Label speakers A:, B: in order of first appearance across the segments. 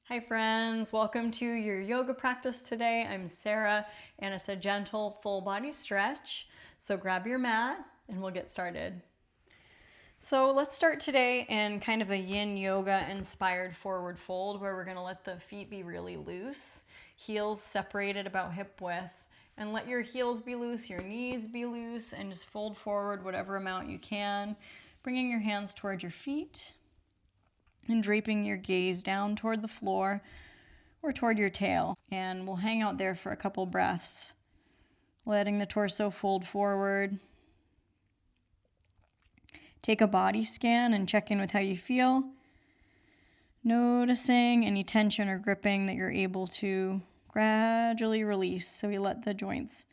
A: Hi friends, welcome to your yoga practice today. I'm Sarah and it's a gentle full body stretch. So grab your mat and we'll get started. So let's start today in kind of a yin yoga inspired forward fold where we're going to let the feet be really loose, heels separated about hip width, and let your heels be loose, your knees be loose, and just fold forward whatever amount you can, bringing your hands towards your feet and draping your gaze down toward the floor or toward your tail. And we'll hang out there for a couple breaths, letting the torso fold forward. Take a body scan and check in with how you feel, noticing any tension or gripping that you're able to gradually release. So we let the joints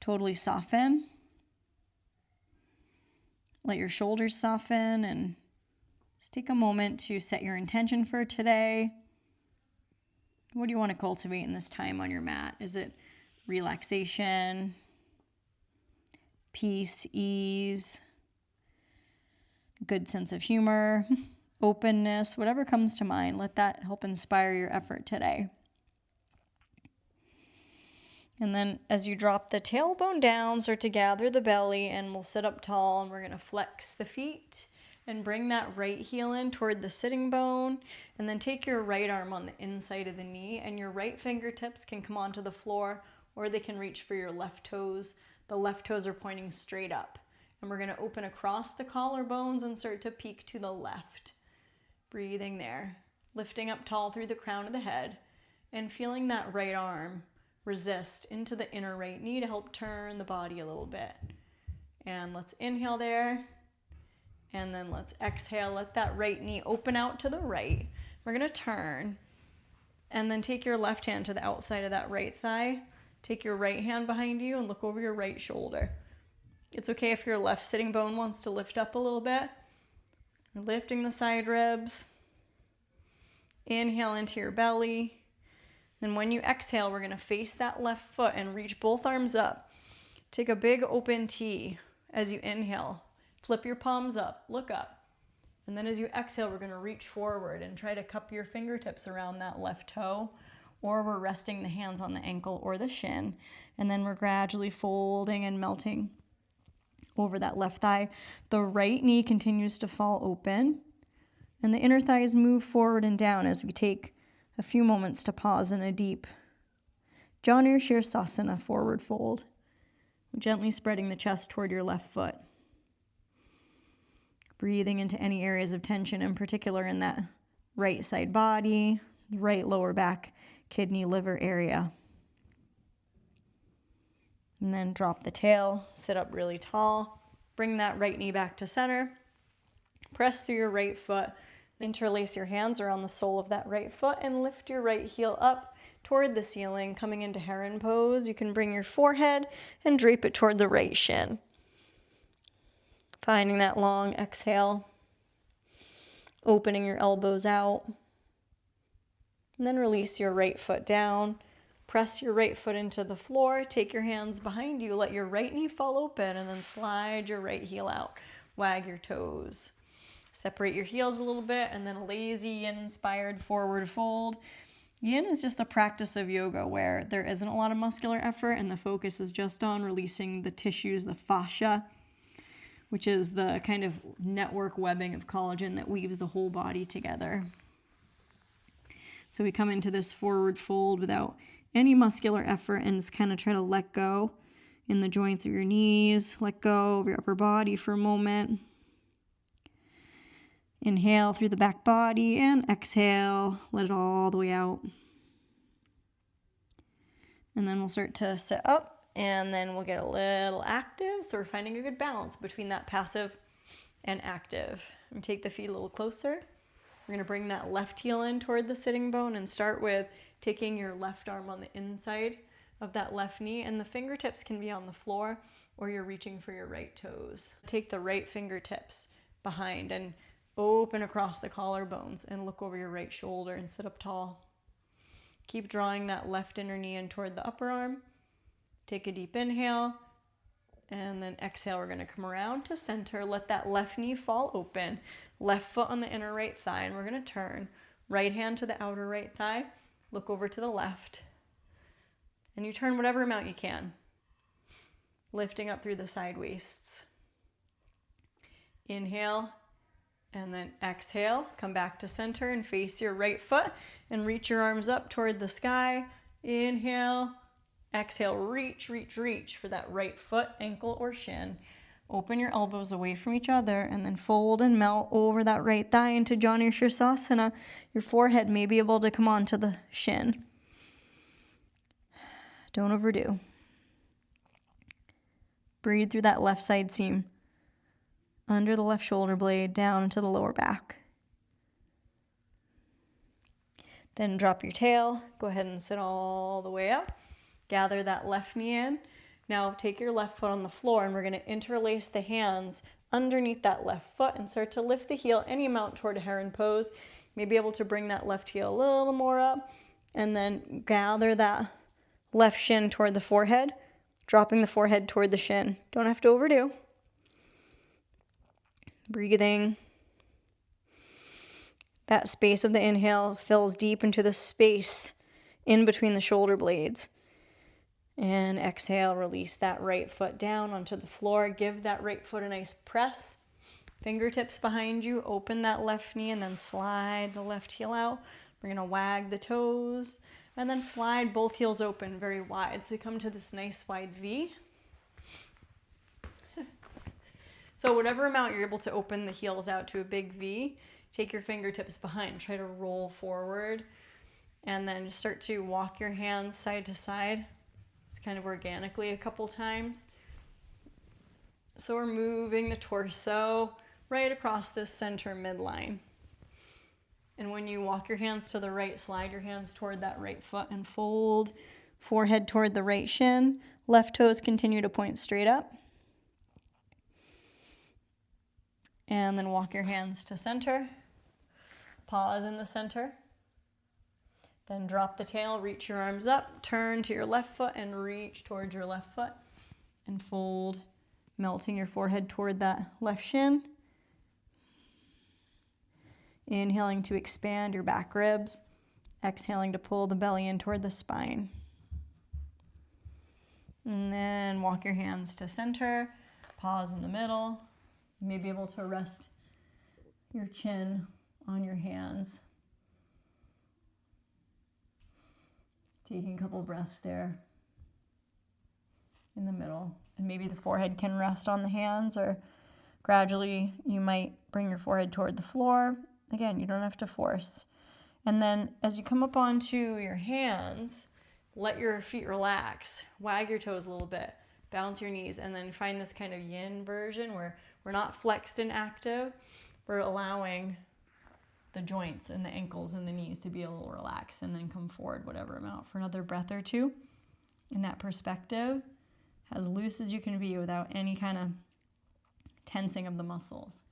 A: totally soften. Let your shoulders soften and just take a moment to set your intention for today. What do you want to cultivate in this time on your mat? Is it relaxation, peace, ease, good sense of humor, openness, whatever comes to mind? Let that help inspire your effort today. And then as you drop the tailbone down, start to gather the belly, and we'll sit up tall, and we're going to flex the feet and bring that right heel in toward the sitting bone, and then take your right arm on the inside of the knee, and your right fingertips can come onto the floor or they can reach for your left toes. The left toes are pointing straight up, and we're going to open across the collarbones and start to peek to the left. Breathing there, lifting up tall through the crown of the head and feeling that right arm resist into the inner right knee to help turn the body a little bit. And let's inhale there. And then let's exhale, let that right knee open out to the right. We're gonna turn and then take your left hand to the outside of that right thigh. Take your right hand behind you and look over your right shoulder. It's okay if your left sitting bone wants to lift up a little bit. We're lifting the side ribs. Inhale into your belly. Then when you exhale, we're gonna face that left foot and reach both arms up. Take a big open T as you inhale. Flip your palms up, look up. And then as you exhale, we're gonna reach forward and try to cup your fingertips around that left toe, or we're resting the hands on the ankle or the shin. And then we're gradually folding and melting over that left thigh. The right knee continues to fall open, and the inner thighs move forward and down as we take a few moments to pause in a deep Janu Shirsasana forward fold, gently spreading the chest toward your left foot. Breathing into any areas of tension, in particular in that right side body, right lower back, kidney, liver area. And then drop the tail, sit up really tall, bring that right knee back to center, press through your right foot, interlace your hands around the sole of that right foot and lift your right heel up toward the ceiling, coming into heron pose. You can bring your forehead and drape it toward the right shin. Finding that long exhale, opening your elbows out, and then release your right foot down. Press your right foot into the floor, take your hands behind you, let your right knee fall open, and then slide your right heel out. Wag your toes. Separate your heels a little bit, and then a lazy yin-inspired forward fold. Yin is just a practice of yoga where there isn't a lot of muscular effort, and the focus is just on releasing the tissues, the fascia, which is the kind of network webbing of collagen that weaves the whole body together. So we come into this forward fold without any muscular effort and just kind of try to let go in the joints of your knees, let go of your upper body for a moment. Inhale through the back body and exhale, let it all the way out. And then we'll start to sit up. And then we'll get a little active. So we're finding a good balance between that passive and active. And take the feet a little closer. We're going to bring that left heel in toward the sitting bone and start with taking your left arm on the inside of that left knee. And the fingertips can be on the floor or you're reaching for your right toes. Take the right fingertips behind and open across the collarbones and look over your right shoulder and sit up tall. Keep drawing that left inner knee in toward the upper arm. Take a deep inhale, and then exhale. We're going to come around to center. Let that left knee fall open. Left foot on the inner right thigh, and we're going to turn. Right hand to the outer right thigh. Look over to the left. And you turn whatever amount you can. Lifting up through the side waists. Inhale. And then exhale. Come back to center and face your right foot. And reach your arms up toward the sky. Inhale. Exhale. Reach, reach, reach for that right foot, ankle, or shin. Open your elbows away from each other and then fold and melt over that right thigh into Janu Shirsasana. Your forehead may be able to come onto the shin. Don't overdo. Breathe through that left side seam. Under the left shoulder blade, down into the lower back. Then drop your tail. Go ahead and sit all the way up. Gather that left knee in. Now take your left foot on the floor and we're going to interlace the hands underneath that left foot and start to lift the heel any amount toward a heron pose. You may be able to bring that left heel a little more up and then gather that left shin toward the forehead, dropping the forehead toward the shin. Don't have to overdo. Breathing. That space of the inhale fills deep into the space in between the shoulder blades. And exhale, release that right foot down onto the floor. Give that right foot a nice press. Fingertips behind you. Open that left knee and then slide the left heel out. We're going to wag the toes and then slide both heels open very wide. So you come to this nice wide V. So whatever amount you're able to open the heels out to a big V, take your fingertips behind. Try to roll forward and then start to walk your hands side to side. It's kind of organically a couple times. So we're moving the torso right across this center midline. And when you walk your hands to the right, slide your hands toward that right foot and fold. Forehead toward the right shin. Left toes continue to point straight up. And then walk your hands to center. Pause in the center. Then drop the tail, reach your arms up, turn to your left foot and reach towards your left foot and fold, melting your forehead toward that left shin. Inhaling to expand your back ribs, exhaling to pull the belly in toward the spine. And then walk your hands to center, pause in the middle. You may be able to rest your chin on your hands. Taking a couple breaths there in the middle. And maybe the forehead can rest on the hands, or gradually you might bring your forehead toward the floor. Again, you don't have to force. And then as you come up onto your hands, let your feet relax. Wag your toes a little bit. Bounce your knees. And then find this kind of yin version where we're not flexed and active. We're allowing the joints and the ankles and the knees to be a little relaxed, and then come forward whatever amount for another breath or two. In that perspective, as loose as you can be without any kind of tensing of the muscles.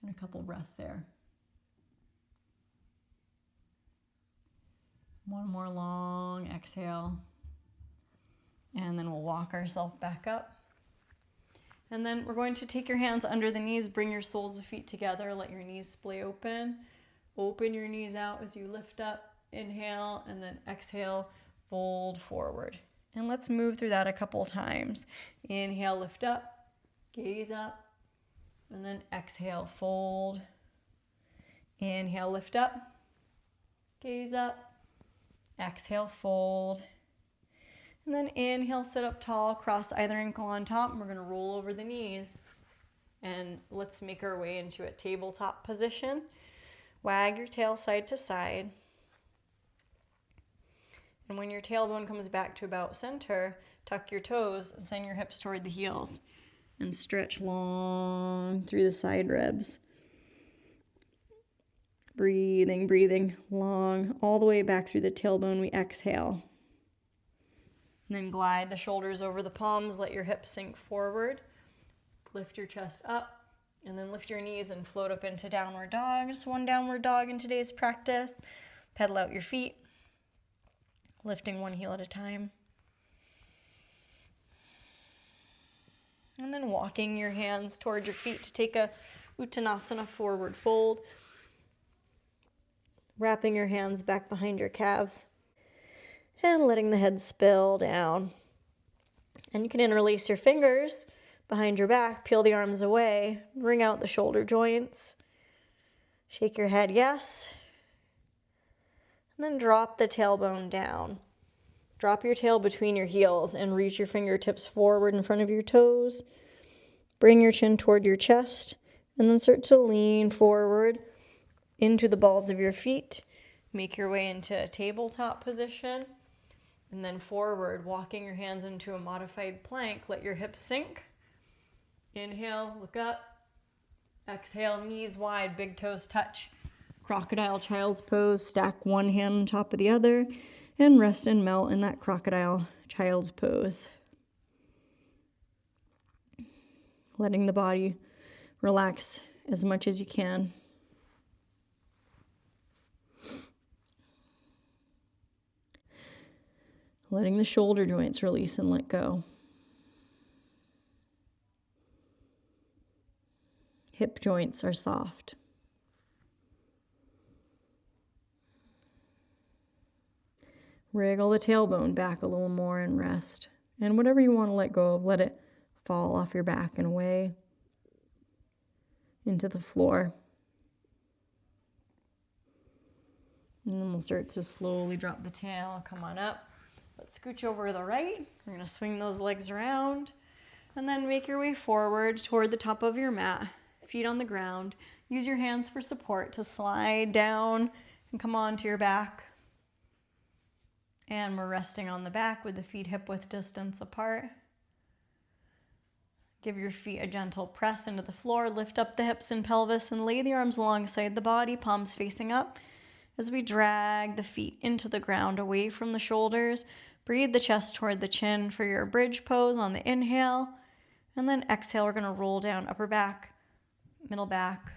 A: And a couple breaths there. One more long exhale. And then we'll walk ourselves back up. And then we're going to take your hands under the knees, bring your soles of feet together, let your knees splay open. Open your knees out as you lift up, inhale, and then exhale, fold forward. And let's move through that a couple times. Inhale, lift up, gaze up, and then exhale, fold. Inhale, lift up, gaze up, exhale, fold. And then inhale, sit up tall, cross either ankle on top, and we're going to roll over the knees. And let's make our way into a tabletop position. Wag your tail side to side. And when your tailbone comes back to about center, tuck your toes and send your hips toward the heels. And stretch long through the side ribs. Breathing, breathing long all the way back through the tailbone. We exhale. And then glide the shoulders over the palms. Let your hips sink forward. Lift your chest up. And then lift your knees and float up into downward dog. Just one downward dog in today's practice. Pedal out your feet. Lifting one heel at a time. And then walking your hands towards your feet to take a utanasana forward fold. Wrapping your hands back behind your calves and letting the head spill down. And you can interlace your fingers behind your back, peel the arms away, wring out the shoulder joints. Shake your head, yes. And then drop the tailbone down. Drop your tail between your heels and reach your fingertips forward in front of your toes. Bring your chin toward your chest and then start to lean forward into the balls of your feet. Make your way into a tabletop position. And then forward, walking your hands into a modified plank. Let your hips sink. Inhale, look up. Exhale, knees wide, big toes touch. Crocodile child's pose, stack one hand on top of the other, and rest and melt in that crocodile child's pose. Letting the body relax as much as you can. Letting the shoulder joints release and let go. Hip joints are soft. Wriggle the tailbone back a little more and rest. And whatever you want to let go of, let it fall off your back and away into the floor. And then we'll start to slowly drop the tail. Come on up. Let's scooch over to the right. We're going to swing those legs around. And then make your way forward toward the top of your mat. Feet on the ground. Use your hands for support to slide down and come onto your back. And we're resting on the back with the feet hip-width distance apart. Give your feet a gentle press into the floor. Lift up the hips and pelvis and lay the arms alongside the body, palms facing up. As we drag the feet into the ground away from the shoulders, breathe the chest toward the chin for your bridge pose on the inhale. And then exhale, we're going to roll down upper back, middle back,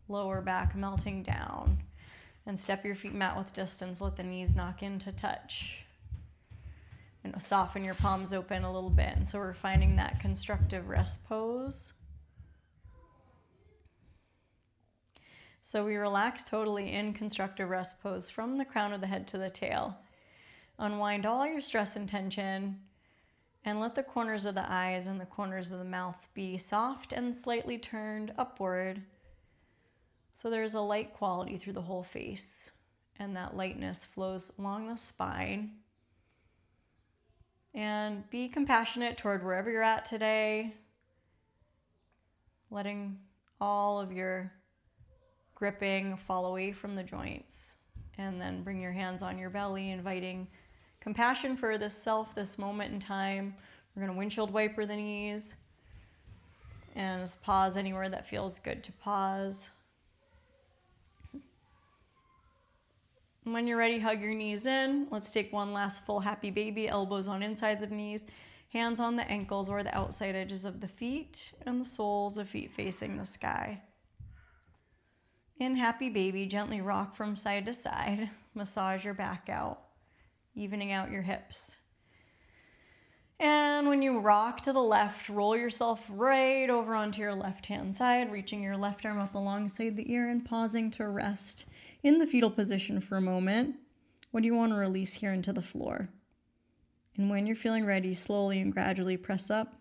A: lower back, melting down. And step your feet mat width distance. Let the knees knock in to touch. And soften your palms open a little bit. And so we're finding that constructive rest pose. So we relax totally in constructive rest pose from the crown of the head to the tail. Unwind all your stress and tension and let the corners of the eyes and the corners of the mouth be soft and slightly turned upward. So there's a light quality through the whole face, and that lightness flows along the spine. And be compassionate toward wherever you're at today, letting all of your gripping fall away from the joints. And then bring your hands on your belly, inviting compassion for this self, this moment in time. We're going to windshield wiper the knees. And just pause anywhere that feels good to pause. And when you're ready, hug your knees in. Let's take one last full happy baby. Elbows on insides of knees. Hands on the ankles or the outside edges of the feet. And the soles of feet facing the sky. In happy baby, gently rock from side to side. Massage your back out, evening out your hips. And when you rock to the left, roll yourself right over onto your left-hand side, reaching your left arm up alongside the ear and pausing to rest in the fetal position for a moment. What do you want to release here into the floor? And when you're feeling ready, slowly and gradually press up.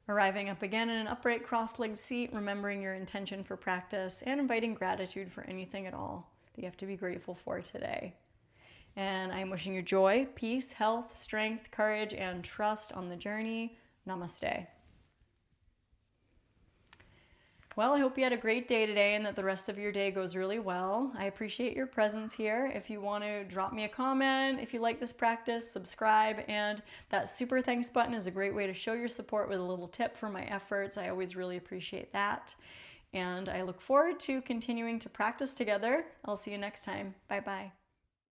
A: Arriving up again in an upright cross-legged seat, remembering your intention for practice and inviting gratitude for anything at all that you have to be grateful for today. And I'm wishing you joy, peace, health, strength, courage, and trust on the journey. Namaste. Well, I hope you had a great day today and that the rest of your day goes really well. I appreciate your presence here. If you want to drop me a comment, if you like this practice, subscribe. And that super thanks button is a great way to show your support with a little tip for my efforts. I always really appreciate that. And I look forward to continuing to practice together. I'll see you next time. Bye-bye.